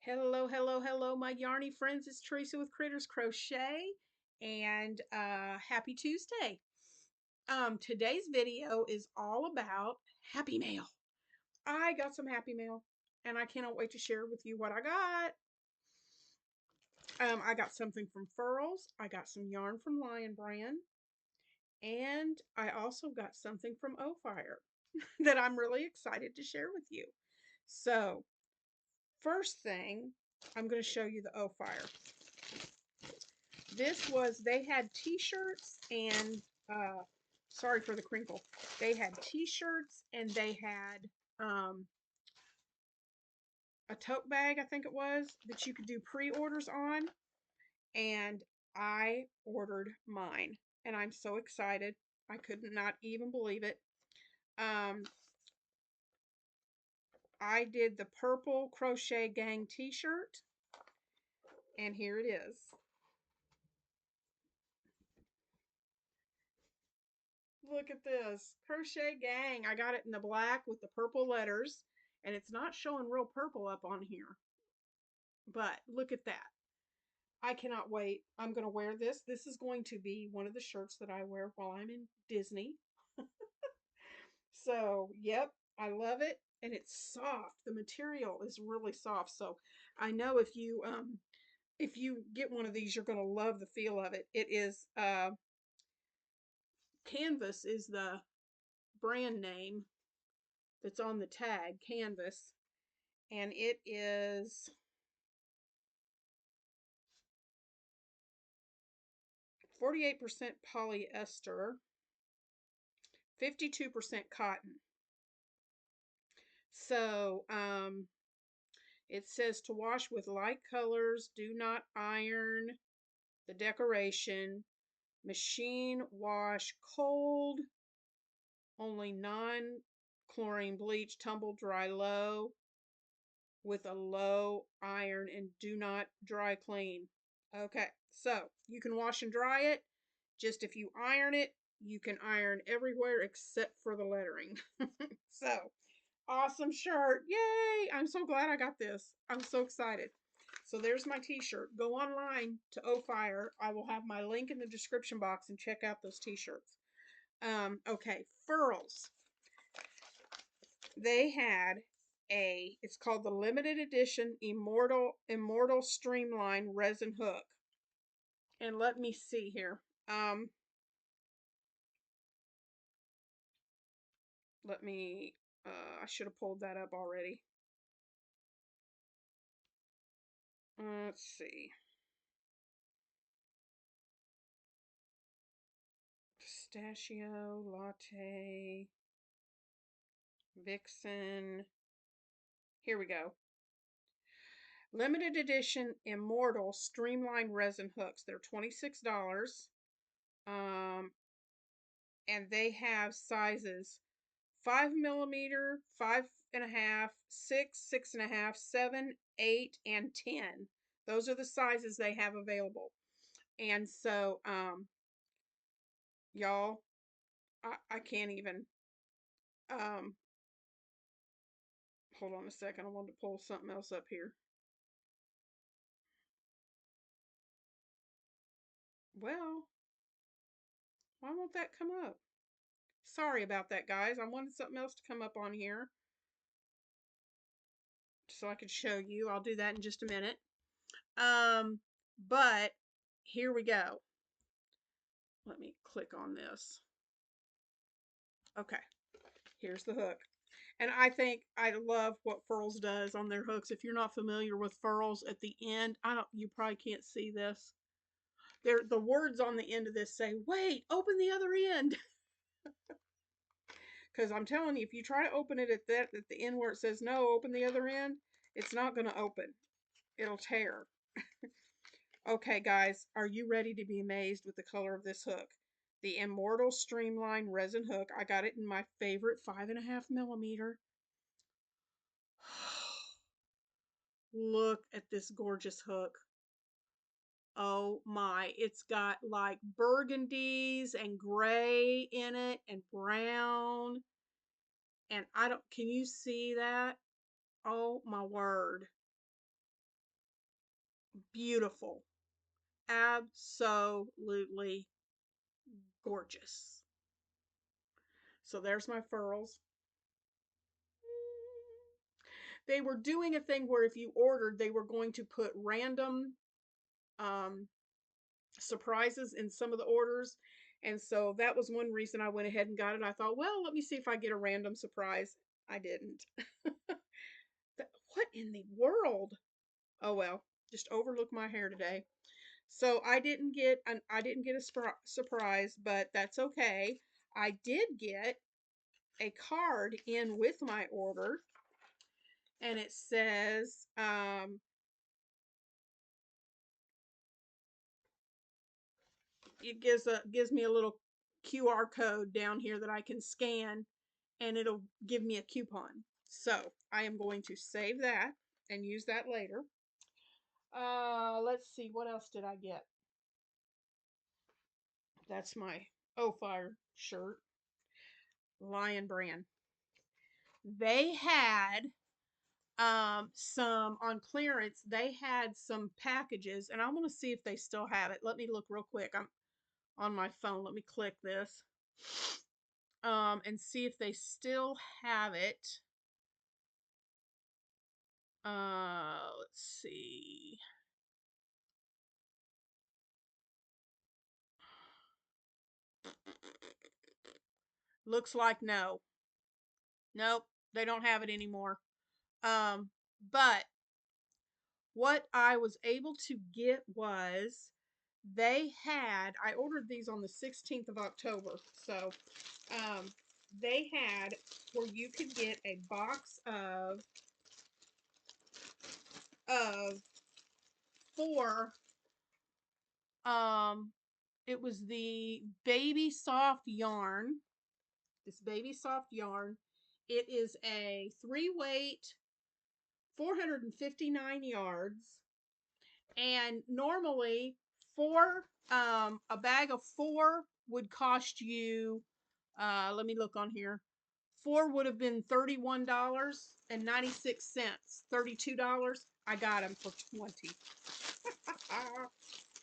Hello, hello, hello, my yarny friends. It's Teresa with Critters Crochet, and happy Tuesday. Today's video is all about Happy Mail. I got some Happy Mail, and I cannot wait to share with you what I got. I got something from Furls. I got some yarn from Lion Brand, and I also got something from Ophire that I'm really excited to share with you. So, first thing, I'm going to show you the Ophire. They had t-shirts and, sorry for the crinkle. They had t-shirts and they had a tote bag, I think it was, that you could do pre-orders on. And I ordered mine. And I'm so excited. I could not even believe it. I did the purple Crochet Gang t-shirt. And here it is. Look at this. Crochet Gang. I got it in the black with the purple letters. And it's not showing real purple up on here. But look at that. I cannot wait. I'm going to wear this. This is going to be one of the shirts that I wear while I'm in Disney. So, yep, I love it. And it's soft. The material is really soft. So I know if you get one of these, you're going to love the feel of it. It is Canvas is the brand name that's on the tag, Canvas, and it is 48% polyester, 52% cotton. So it says to wash with light colors, do not iron the decoration, machine wash cold, only non-chlorine bleach, tumble dry low with a low iron, and do not dry clean. Okay, so you can wash and dry it. Just if you iron it, you can iron everywhere except for the lettering. So, awesome shirt. Yay! I'm so glad I got this. I'm so excited. So there's my t-shirt. Go online to Ophire. I will have my link in the description box and check out those t-shirts. Okay, Furls. They had it's called the limited edition Immortal Streamline resin hook. And let me see here. Let me, I should have pulled that up already. Let's see. Pistachio, latte, vixen. Here we go. Limited edition Immortal Streamline resin hooks. They're $26. And they have sizes 5mm, 5.5, 6, 6.5, 7, 8, and 10. Those are the sizes they have available. And so, y'all, I can't even, hold on a second. I wanted to pull something else up here. Well, why won't that come up? Sorry about that, guys. I wanted something else to come up on here so I could show you. I'll do that in just a minute. But here we go. Let me click on this. Okay, here's the hook. And I love what Furls does on their hooks. If you're not familiar with Furls, at the end, you probably can't see this. The words on the end of this say, wait, open the other end. Because I'm telling you, if you try to open it at the end where it says no, open the other end, it's not going to open. It'll tear. Okay, guys, are you ready to be amazed with the color of this hook? The Immortal Streamline resin hook. I got it in my favorite 5.5mm. Look at this gorgeous hook. Oh my, it's got like burgundies and gray in it and brown. And can you see that? Oh my word. beautiful. Absolutely gorgeous. So there's my furls. They were doing a thing where if you ordered, they were going to put random um, surprises in some of the orders. And so that was one reason I went ahead and got it. I thought, well, let me see if I get a random surprise. I didn't. What in the world? Oh well, just overlook my hair today. So I didn't get a surprise, but that's okay. I did get a card in with my order, and it says it gives me a little QR code down here that I can scan, and it'll give me a coupon. So I am going to save that and use that later. Let's see, what else did I get? That's my Ophire shirt, Lion Brand. They had some on clearance. They had some packages, and I want to see if they still have it. Let me look real quick. I'm on my phone. Let me click this and see if they still have it. Let's see. Looks like no. Nope, they don't have it anymore. But what I was able to get was I ordered these on the 16th of October. So they had where you could get a box of four. It was the baby soft yarn. This baby soft yarn. It is a 3-weight, 459 yards, and normally a bag of 4 would cost you. Let me look on here. 4 would have been $31.96. $32. I got them for 20.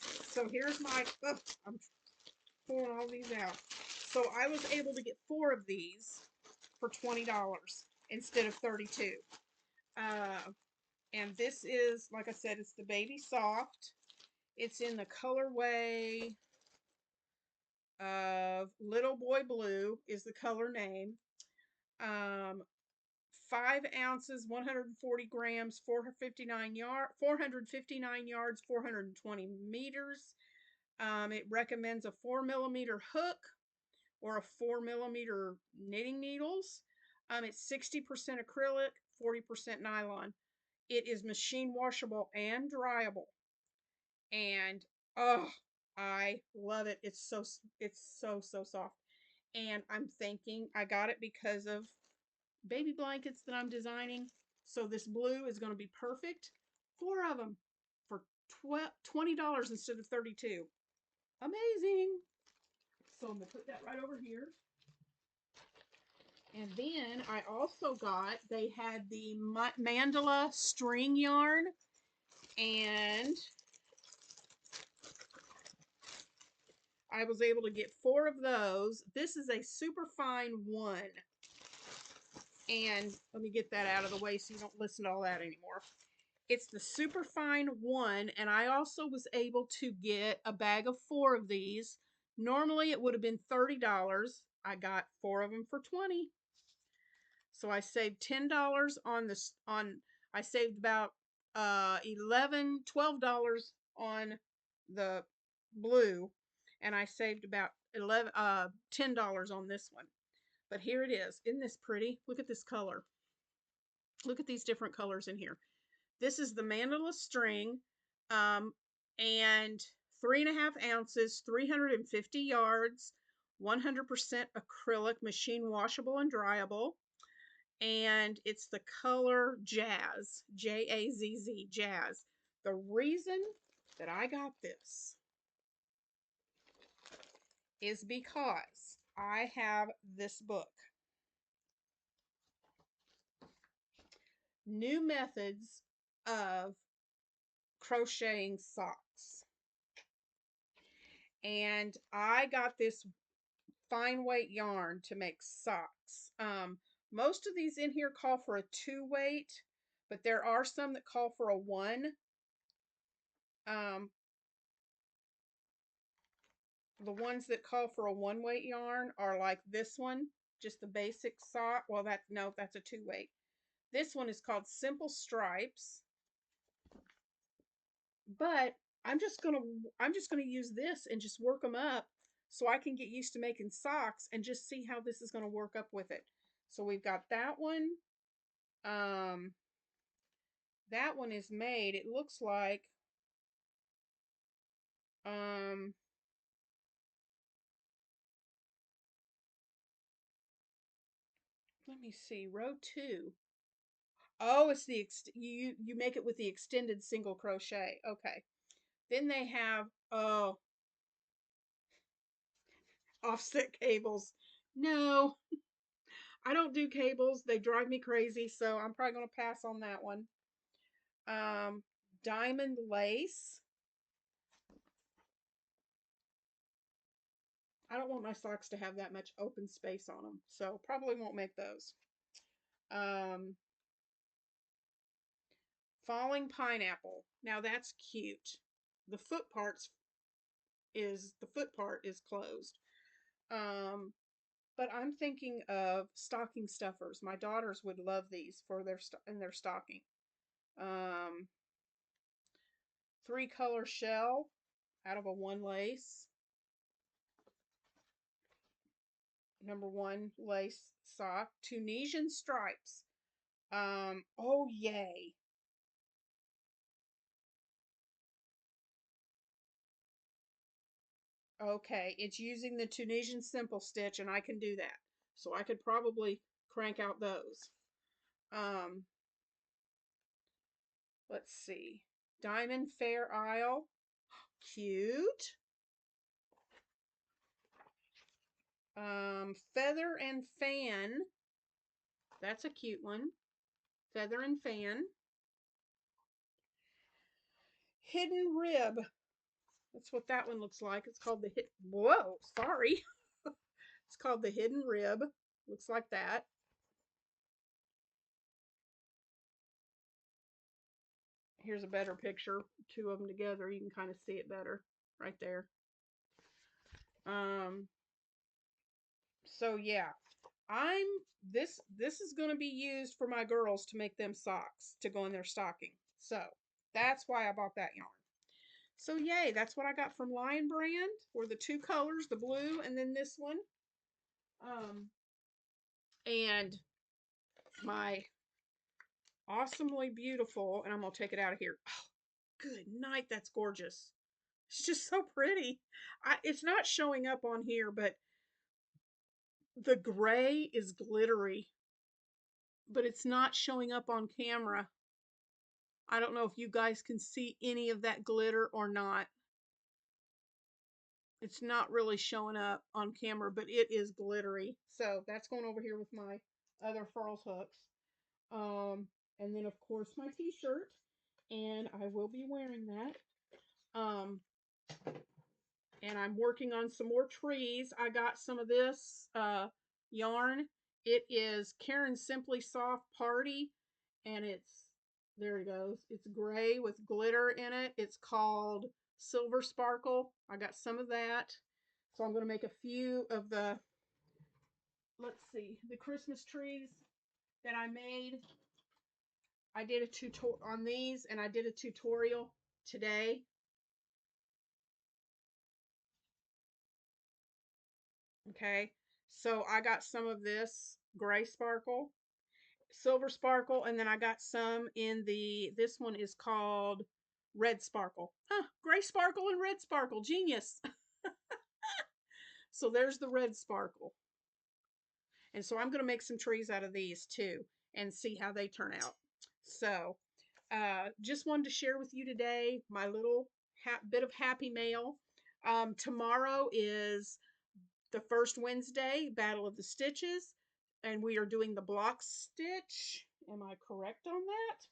So here's my. I'm pulling all these out. So I was able to get 4 of these for $20 instead of 32. And this is, like I said, it's the baby soft. It's in the colorway of Little Boy Blue is the color name. 5 ounces, 140 grams, 459 yards, 420 meters. It recommends a 4mm hook or a 4mm knitting needles. It's 60% acrylic, 40% nylon. It is machine washable and dryable. And oh, I love it. It's so soft. And I'm thinking I got it because of baby blankets that I'm designing. So this blue is going to be perfect. 4 of them for $20 instead of 32. Amazing. So I'm going to put that right over here. And then I also they had the mandala string yarn, and I was able to get 4 of those. This is a super fine 1. And let me get that out of the way so you don't listen to all that anymore. It's the super fine 1, and I also was able to get a bag of 4 of these. Normally it would have been $30. I got 4 of them for $20. So I saved $10 on this. I saved about $12 on the blue, and I saved about $10 on this one. But here it is. Isn't this pretty? Look at this color. Look at these different colors in here. This is the mandala string, and 3.5 ounces, 350 yards, 100% acrylic, machine washable and dryable. And it's the color Jazz, Jazz, Jazz. The reason that I got this is because I have this book, New Methods of crocheting socks. And I got this fine weight yarn to make socks. Most of these in here call for a 2 weight, but there are some that call for a 1. The ones that call for a 1 weight yarn are like this one, just the basic sock. Well, that's a 2 weight. This one is called Simple Stripes. But I'm just gonna use this and just work them up so I can get used to making socks and just see how this is gonna work up with it. So we've got that one. That one is made. It looks like let me see, row 2. Oh, it's the you make it with the extended single crochet. Okay. Then they have offset cables. No, I don't do cables. They drive me crazy, so I'm probably going to pass on that one. Diamond lace. I don't want my socks to have that much open space on them, so probably won't make those. Falling pineapple. Now that's cute. The foot part is closed. But I'm thinking of stocking stuffers. My daughters would love these for in their stocking. 3-color shell out of a 1 lace. Number 1 lace sock. Tunisian stripes. Oh yay. Okay, it's using the Tunisian simple stitch, and I can do that. So I could probably crank out those. Let's see. Diamond Fair Isle. Cute. Feather and Fan. That's a cute one. Feather and Fan. Hidden Rib. That's what that one looks like. It's called the Whoa, sorry. It's called the Hidden Rib. Looks like that. Here's a better picture. 2 of them together. You can kind of see it better right there. So yeah, this is going to be used for my girls to make them socks to go in their stocking. So that's why I bought that yarn. So yay, that's what I got from Lion Brand, were the 2 colors, the blue and then this one. And my awesomely beautiful, and I'm going to take it out of here. Oh, good night, that's gorgeous. It's just so pretty. It's not showing up on here, but the gray is glittery, but it's not showing up on camera. I don't know if you guys can see any of that glitter or not. It's not really showing up on camera, but it is glittery. So that's going over here with my other Furls hooks. And then of course my t-shirt, and I will be wearing that. And I'm working on some more trees. I got some of this yarn. It is Karen Simply Soft Party, and there it goes. It's gray with glitter in it. It's called Silver Sparkle. I got some of that. So I'm going to make a few of the, let's see, the Christmas trees that I made. I did a tutorial on these, and I did a tutorial today. Okay, so I got some of this gray sparkle, silver sparkle, and then I got some in this one is called red sparkle. Huh, gray sparkle and red sparkle, genius. So there's the red sparkle. And so I'm going to make some trees out of these too and see how they turn out. So just wanted to share with you today my little bit of happy mail. Tomorrow is the first Wednesday, Battle of the Stitches, and we are doing the block stitch. Am I correct on that?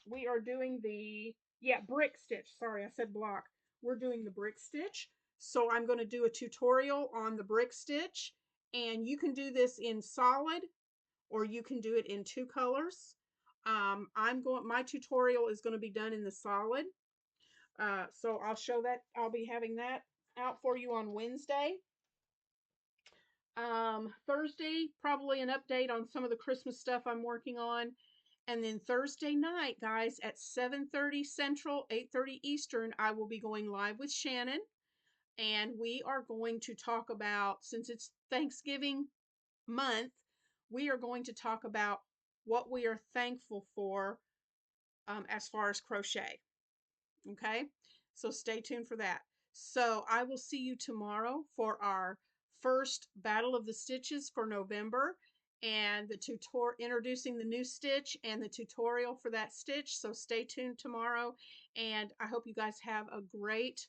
we are doing the, yeah, brick stitch. Sorry, I said block. We're doing the brick stitch. So I'm going to do a tutorial on the brick stitch, and you can do this in solid or you can do it in 2 colors. My tutorial is going to be done in the solid. So I'll show that. I'll be having that out for you on Wednesday. Thursday, probably an update on some of the Christmas stuff I'm working on. And then Thursday night, guys, at 7:30 Central, 8:30 Eastern, I will be going live with Shannon. And we are going to talk about, since it's Thanksgiving month, we are going to talk about what we are thankful for as far as crochet. Okay, so stay tuned for that. So I will see you tomorrow for our first Battle of the Stitches for November, and the tutorial introducing the new stitch and the tutorial for that stitch. So stay tuned tomorrow, and I hope you guys have a great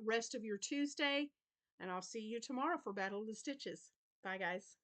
rest of your Tuesday, and I'll see you tomorrow for Battle of the Stitches. Bye, guys.